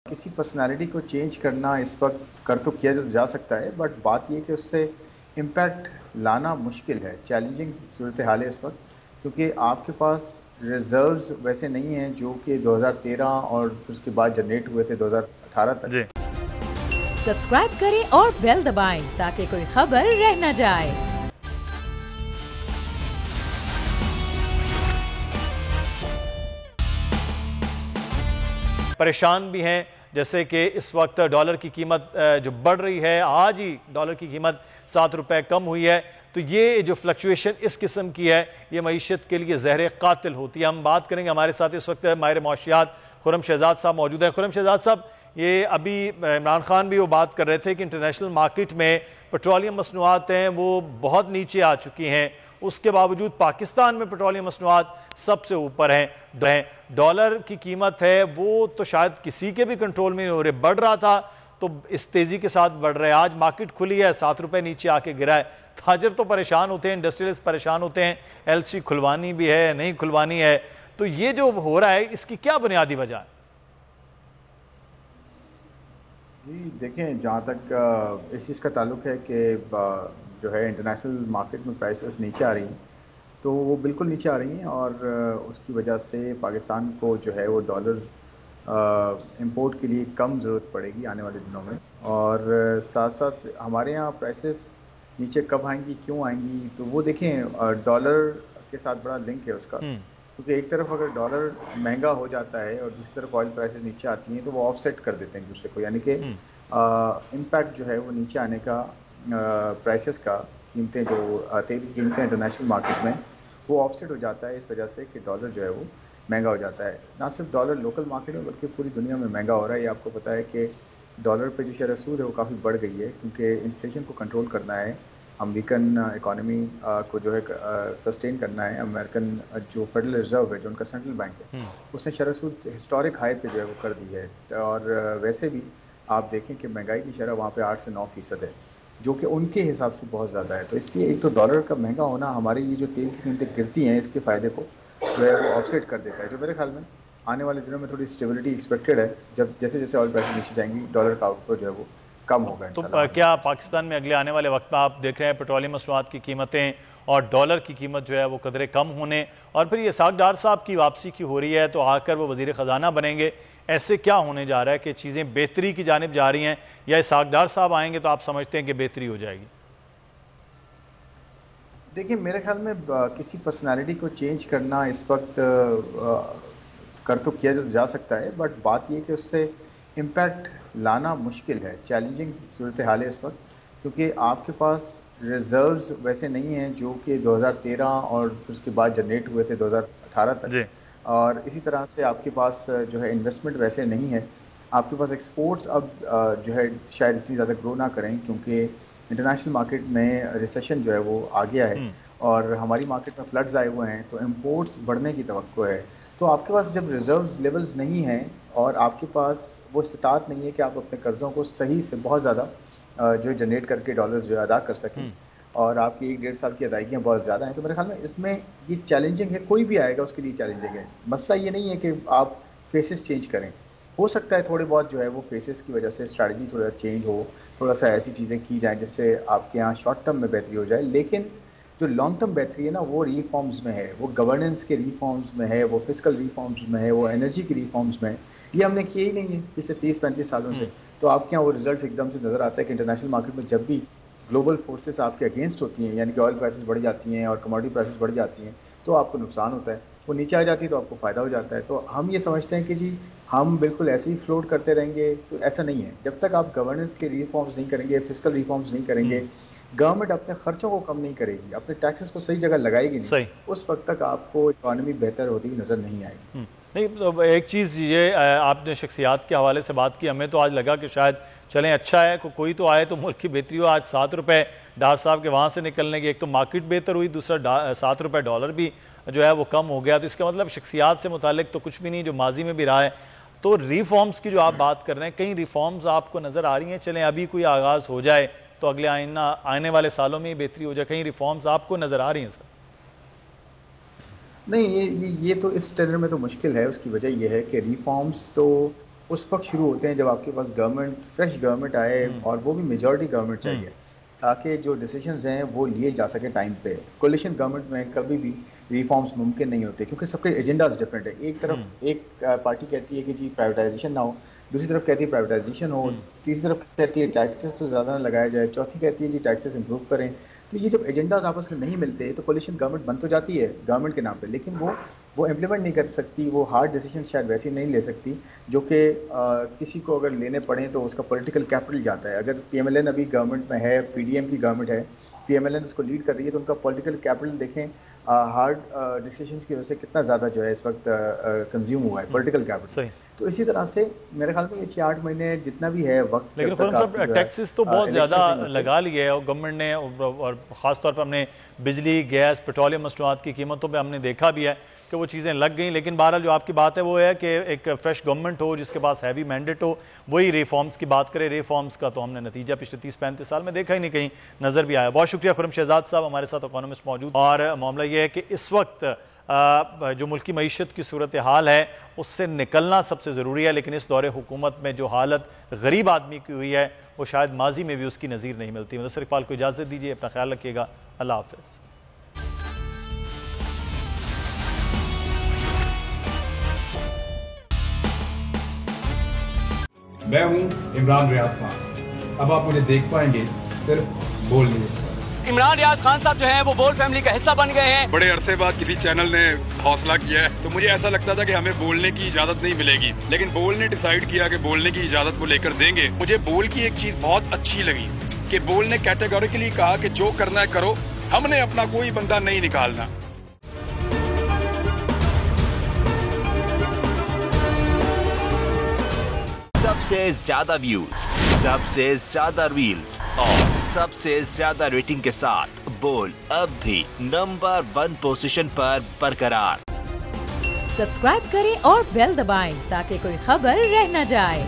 کسی پرسنالٹی کو چینج کرنا اس وقت کر تو کیا جا سکتا ہے، بٹ بات یہ کہ اس سے امپیکٹ لانا مشکل ہے، چیلنجنگ صورتحال ہے اس وقت، کیونکہ آپ کے پاس ریزروز ویسے نہیں ہیں جو کہ 2013 اور اس کے بعد جنریٹ ہوئے تھے 2018 تک۔ جی سبسکرائب کریں اور بیل دبائیں تاکہ کوئی خبر رہ نہ جائے۔ پریشان بھی ہیں، جیسے کہ اس وقت ڈالر کی قیمت جو بڑھ رہی ہے، آج ہی ڈالر کی قیمت 7 روپے کم ہوئی ہے، تو یہ جو فلکچویشن اس قسم کی ہے یہ معیشت کے لیے زہر قاتل ہوتی ہے۔ ہم بات کریں گے، ہمارے ساتھ اس وقت ماہر معاشیات خرم شہزاد صاحب موجود ہیں۔ خرم شہزاد صاحب، یہ ابھی عمران خان بھی وہ بات کر رہے تھے کہ انٹرنیشنل مارکیٹ میں پٹرولیم مصنوعات ہیں وہ بہت نیچے آ چکی ہیں، اس کے باوجود پاکستان میں پٹرولیم مصنوعات سب سے اوپر ہیں۔ ڈالر کی قیمت ہے وہ تو شاید کسی کے بھی کنٹرول میں نہیں ہو رہے، بڑھ رہا تھا تو اس تیزی کے ساتھ بڑھ رہے ہیں۔ آج مارکیٹ کھلی ہے، 7 روپے نیچے آ کے گرا ہے، تاجر تو پریشان ہوتے ہیں، انڈسٹریلسٹ پریشان ہوتے ہیں، ایل سی کھلوانی بھی ہے نہیں کھلوانی ہے، تو یہ جو ہو رہا ہے اس کی کیا بنیادی وجہ ہے؟ جی دیکھیں، جہاں تک اس چیز کا تعلق ہے کہ جو ہے انٹرنیشنل مارکیٹ میں پرائسز نیچے آ رہی ہیں، تو وہ بالکل نیچے آ رہی ہیں، اور اس کی وجہ سے پاکستان کو جو ہے وہ ڈالرز امپورٹ کے لیے کم ضرورت پڑے گی آنے والے دنوں میں، اور ساتھ ساتھ ہمارے یہاں پرائسز نیچے کب آئیں گی، کیوں آئیں گی، تو وہ دیکھیں ڈالر کے ساتھ بڑا لنک ہے اس کا، کیونکہ ایک طرف اگر ڈالر مہنگا ہو جاتا ہے اور دوسری طرف آئل پرائسز نیچے آتی ہیں تو وہ آف سیٹ کر دیتے ہیں دوسرے کو، یعنی کہ امپیکٹ جو ہے وہ نیچے آنے کا پرائسز کا، قیمتیں جو تیل کی قیمتیں انٹرنیشنل مارکیٹ میں وہ آف سیٹ ہو جاتا ہے، اس وجہ سے کہ ڈالر جو ہے وہ مہنگا ہو جاتا ہے۔ نہ صرف ڈالر لوکل مارکیٹ میں بلکہ پوری دنیا میں مہنگا ہو رہا ہے۔ یہ آپ کو پتہ ہے کہ ڈالر پہ جو شرح سود ہے وہ کافی بڑھ گئی ہے، کیونکہ انفلیشن کو کنٹرول کرنا ہے، امریکن اکانومی کو جو ہے سسٹین کرنا ہے۔ امریکن جو فیڈرل ریزرو ہے، جو ان کا سینٹرل بینک ہے، اس نے شرح سود ہسٹورک ہائی پہ جو ہے وہ کر دی ہے، اور ویسے بھی آپ دیکھیں کہ مہنگائی کی شرح وہاں پہ 8 سے 9% ہے، جو کہ ان کے حساب سے بہت زیادہ ہے۔ تو اس لیے ایک تو ڈالر کا مہنگا ہونا ہماری یہ جو تیل کی قیمتیں گرتی ہیں اس کے فائدے کو جو ہے وہ آف سیٹ کر دیتا ہے، جو میرے خیال میں آنے والے دنوں میں تھوڑی اسٹیبلٹی ایکسپیکٹڈ ہے، جب جیسے جیسے آئل پرائسز نیچے جائیں گی ڈالر کا آؤٹ فلو جو ہے وہ کم ہوگا تو انشاءاللہ۔ کیا پاکستان میں اگلے آنے والے وقت میں آپ دیکھ رہے ہیں پیٹرولیم مصنوعات کی قیمتیں اور ڈالر کی قیمت جو ہے وہ قدرے کم ہونے، اور پھر یہ اسحاق ڈار صاحب کی واپسی کی ہو رہی ہے تو آ کر وہ وزیر خزانہ بنیں گے، ایسے کیا ہونے جا رہا ہے کہ چیزیں بہتری کی جانب جا رہی ہیں، یا اسحاق ڈار صاحب آئیں گے تو آپ سمجھتے ہیں کہ بہتری ہو جائے گی؟ دیکھیں میرے خیال میں کسی پرسنالٹی کو چینج کرنا اس وقت کر تو کیا جا سکتا ہے، بٹ بات یہ کہ اس سے امپیکٹ لانا مشکل ہے، چیلنجنگ صورتحال ہے اس وقت، کیونکہ آپ کے پاس ریزروز ویسے نہیں ہیں جو کہ 2013 اور اس کے بعد جنریٹ ہوئے تھے 2018 تک، جی اور اسی طرح سے آپ کے پاس جو ہے انویسٹمنٹ ویسے نہیں ہے، آپ کے پاس ایکسپورٹس اب جو ہے شاید اتنی زیادہ گرو نہ کریں، کیونکہ انٹرنیشنل مارکیٹ میں ریسیشن جو ہے وہ آ گیا ہے، اور ہماری مارکیٹ میں فلڈز آئے ہوئے ہیں، تو امپورٹس بڑھنے کی توقع ہے۔ تو آپ کے پاس جب ریزروز لیولز نہیں ہیں اور آپ کے پاس وہ استطاعت نہیں ہے کہ آپ اپنے قرضوں کو صحیح سے بہت زیادہ جو جنریٹ کر کے ڈالرز جو ادا کر سکیں، اور آپ کی 1-1.5 سال کی ادائیگیاں بہت زیادہ ہیں، تو میرے خیال میں اس میں یہ چیلنجنگ ہے، کوئی بھی آئے گا اس کے لیے چیلنجنگ ہے۔ مسئلہ یہ نہیں ہے کہ آپ فیسز چینج کریں، ہو سکتا ہے تھوڑے بہت جو ہے وہ فیسز کی وجہ سے اسٹریٹجی تھوڑا چینج ہو، تھوڑا سا ایسی چیزیں کی جائیں جس سے آپ کے یہاں شارٹ ٹرم میں بہتری ہو جائے، لیکن جو لانگ ٹرم بہتری ہے نا وہ ریفارمز میں ہے، وہ گورننس کے ریفارمز میں ہے، وہ فسکل ریفارمز میں ہے، وہ انرجی کے ریفارمز میں ہے۔ یہ ہم نے کیے ہی نہیں ہے پچھلے 30-35 سالوں سے، تو آپ کے یہاں وہ رزلٹس ایک دم سے نظر آتا ہے کہ انٹرنیشنل مارکیٹ میں جب بھی گلوبل فورسز آپ کے اگینسٹ ہوتی ہیں، یعنی کہ آئل پرائسز بڑھ جاتی ہیں اور کموڈٹی پرائسز بڑھ جاتی ہیں، تو آپ کو نقصان ہوتا ہے، وہ نیچے آ جاتی ہے تو آپ کو فائدہ ہو جاتا ہے۔ تو ہم یہ سمجھتے ہیں کہ جی ہم بالکل ایسے ہی فلوٹ کرتے رہیں گے، تو ایسا نہیں ہے۔ جب تک آپ گورننس کے ریفارمز نہیں کریں گے، فسکل ریفارمز نہیں کریں گے، گورنمنٹ اپنے خرچوں کو کم نہیں کرے گی، اپنے ٹیکسز کو صحیح جگہ لگائے گی نہیں، اس وقت تک آپ کو اکانومی بہتر ہوتی نظر نہیں آئے گی۔ نہیں، ایک چیز یہ آپ نے شخصیات کے حوالے سے بات کی، ہمیں تو آج لگا کہ شاید چلیں اچھا ہے کوئی تو آئے تو ملک کی بہتری ہو۔ آج 7 روپے ڈار صاحب کے وہاں سے نکلنے کی، ایک تو مارکیٹ بہتر ہوئی، دوسرا 7 روپے ڈالر بھی جو ہے وہ کم ہو گیا، تو اس کا مطلب شخصیات سے متعلق تو کچھ بھی نہیں جو ماضی میں بھی رہا ہے۔ تو ریفارمز کی جو آپ بات کر رہے ہیں، کہیں ریفارمز آپ کو نظر آ رہی ہیں؟ چلیں ابھی کوئی آغاز ہو جائے تو اگلے آنے والے سالوں میں بہتری ہو جائے، کہیں ریفارمز آپ کو نظر آ رہی ہیں سر؟ نہیں، یہ تو اس ٹینر میں تو مشکل ہے۔ اس کی وجہ یہ ہے کہ ریفارمز تو اس وقت شروع ہوتے ہیں جب آپ کے پاس گورنمنٹ فریش گورنمنٹ آئے اور وہ بھی میجورٹی گورنمنٹ چاہیے تاکہ جو ڈیسیجنز ہیں وہ لیے جا سکے ٹائم پہ. کولیشن گورنمنٹ میں کبھی بھی ریفارمز ممکن نہیں ہوتے کیونکہ سب کے ایجنڈاز ڈفرینٹ ہے. ایک طرف ایک پارٹی کہتی ہے کہ جی پرائیویٹائزیشن نہ ہو, دوسری طرف کہتی ہے پرائیویٹائزیشن ہو, تیسری طرف کہتی ہے ٹیکسز تو زیادہ نہ لگایا جائے, چوتھی کہتی ہے جی ٹیکسز امپروو کریں. تو یہ جب ایجنڈاز آپس میں نہیں ملتے تو کولیشن گورنمنٹ بن تو جاتی ہے گورنمنٹ کے نام پہ, لیکن وہ امپلیمنٹ نہیں کر سکتی, وہ ہارڈ ڈیسیجنز شاید ویسے نہیں لے سکتی جو کہ کسی کو اگر لینے پڑیں تو اس کا پولیٹیکل کیپٹل جاتا ہے. اگر پی ایم ایل این ابھی گورنمنٹ میں ہے, پی ڈی ایم کی گورنمنٹ ہے, پی ایم ایل این اس کو لیڈ کر رہی ہے, تو ان کا پولیٹیکل کیپٹل دیکھیں ہارڈ ڈیسیجنز کی وجہ سے کتنا زیادہ جو ہے اس وقت کنزیوم ہوا ہے پولیٹیکل کیپٹل. تو اسی طرح سے میرے خیال میں یہ 6-8 مہینے جتنا بھی ہے وقت, لیکن خرم صاحب ٹیکسز تو بہت زیادہ لگا لیے ہے گورنمنٹ نے, اور خاص طور پر ہم نے بجلی, گیس, پیٹرولیم مصنوعات کی قیمتوں پہ ہم نے دیکھا بھی ہے کہ وہ چیزیں لگ گئیں. لیکن بہرحال جو آپ کی بات ہے وہ ہے کہ ایک فریش گورنمنٹ ہو جس کے پاس ہیوی مینڈیٹ ہو, وہی ریفارمز کی بات کرے. ریفارمز کا تو ہم نے نتیجہ پچھلے 30-35 سال میں دیکھا ہی نہیں, کہیں نظر بھی آیا. بہت شکریہ خرم شہزاد صاحب, ہمارے ساتھ اکانومسٹ موجود. اور معاملہ یہ ہے کہ اس وقت جو ملکی معیشت کی صورتحال ہے اس سے نکلنا سب سے ضروری ہے, لیکن اس دور حکومت میں جو حالت غریب آدمی کی ہوئی ہے وہ شاید ماضی میں بھی اس کی نظیر نہیں ملتی. مدثر اقبال کو اجازت دیجیے, اپنا خیال رکھیے گا, اللہ حافظ. میں ہوں عمران ریاض خان, اب آپ مجھے دیکھ پائیں گے صرف بول نیوز. عمران ریاض خان صاحب جو ہیں وہ بول فیملی کا حصہ بن گئے ہیں. بڑے عرصے بعد کسی چینل نے حوصلہ کیا ہے, تو مجھے ایسا لگتا تھا کہ ہمیں بولنے کی اجازت نہیں ملے گی, لیکن بول نے ڈیسائیڈ کیا کہ بولنے کی اجازت وہ لے کر دیں گے. مجھے بول کی ایک چیز بہت اچھی لگی کہ بول نے کیٹیگوریکلی کہا کہ جو کرنا ہے کرو, ہم نے اپنا کوئی بندہ نہیں نکالنا. سب سے زیادہ ویوز, سب سے زیادہ ریلز اور سب سے زیادہ ریٹنگ کے ساتھ بول اب بھی نمبر 1 پوزیشن پر برقرار. سبسکرائب کریں اور بیل دبائیں تاکہ کوئی خبر رہ نہ جائے.